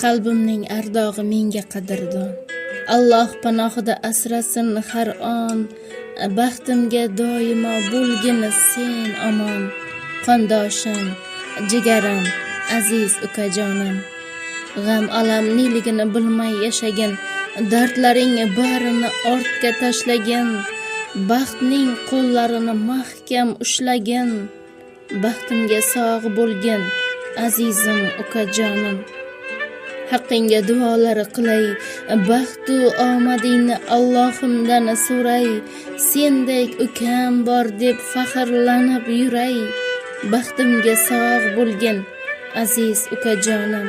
qalbimning ardog'i menga qadrdon. Alloh panohida asrasin har on, baxtimga doimo bo'lgin sen omon. Qondoshim, jigarim, aziz ukajonim, g'am alamniligini bilmay yashagin, dardlaring barini ortga tashlagin, baxtning qo'llarini mahkam ushlagin. Baxtimga sog' bo'lgin, azizim ukajonim. Haqqingga duolari qilay, baxtu omadingni Allohimdan so'ray. Sendek ukam bor deb faxrlanib yuray. Baxtimga sog' bo'lgin, aziz ukajonim.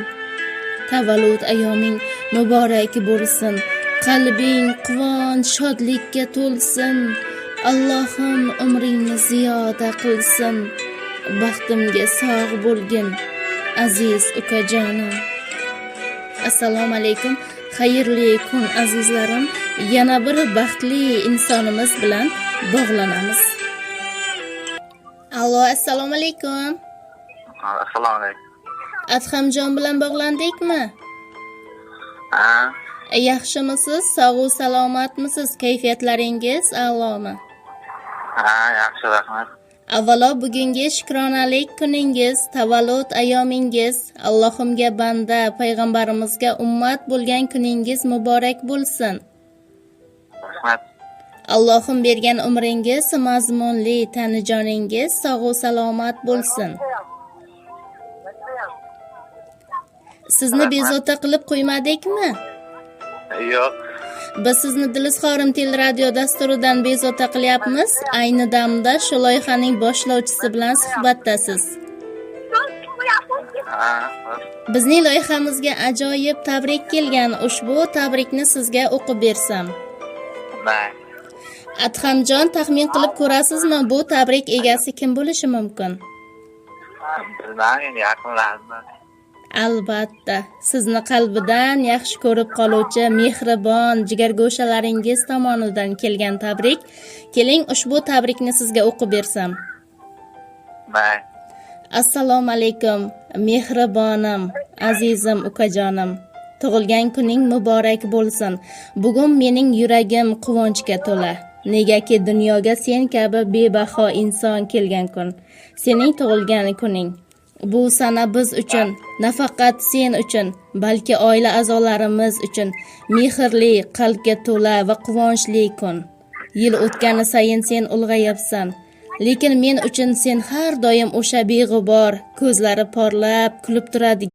Tavallud ayoming muborak bo'lsin, qalbing quvonch shodlikka to'lsin. Allohim umringni ziyoda qilsin. Baxtimga sog' bo'lgin, aziz ukajonim. Assalomu alaykum, xayrli kun azizlarim. Yana bir baxtli insonimiz bilan bog'lanamiz. Allo, assalomu alaykum. Assalomu alaykum. Adhamjon bilan bog'landikmi? Ha, Yaxshimisiz? Sog' va salomatmisiz? Kayfiyatlaringiz a'lomi? ha, yaxshi, rahmat. Avvalo bugungi shukronalik kuningiz, tavallud ayomingiz, Allohimga banda, payg'ambarimizga ummat bo'lgan kuningiz muborak bo'lsin. Rahmat. Allohim bergan umringiz mazmunli, tanijoningiz sog' va salomat bo'lsin. Sizni bezovta qilib qo'ymadikmi? Yo'q. Biz sizni Dilizhorim teleradio dasturidan bezovta qilyapmiz. Ayni damda shu loyihaning boshlovchisi bilan suhbatdasiz. Ha, Bizning loyihamizga ajoyib tabrik kelgan. Ushbu tabrikni sizga o'qib bersam. mayli. Adhamjon, taxmin qilib ko'rasizmi, bu tabrik egasi kim bo'lishi mumkin? Bilmadim, yaqinlardan. Albatta, sizni qalbidan yaxshi ko'rib qoluvchi mehribon jigargo'shalaringiz tomonidan kelgan tabrik. Keling, ushbu tabrikni sizga o'qib bersam. Mayli. Assalomu alaykum, mehribonim, azizim ukajonim. Tug'ilgan kuning muborak bo'lsin. Bugun mening yuragim quvonchga to'la. Negaki dunyoga sen kabi bebaho inson kelgan kun. Sening tug'ilgan kuning. Bu sana biz uchun, nafaqat sen uchun, balki oila a'zolarimiz uchun mehrli, qalbga to'la va quvonchli kun. Yil o'tgani sayin sen ulg'ayapsan, lekin men uchun sen har doim o'sha beg'ubor, ko'zlari porlab, kulib turadi.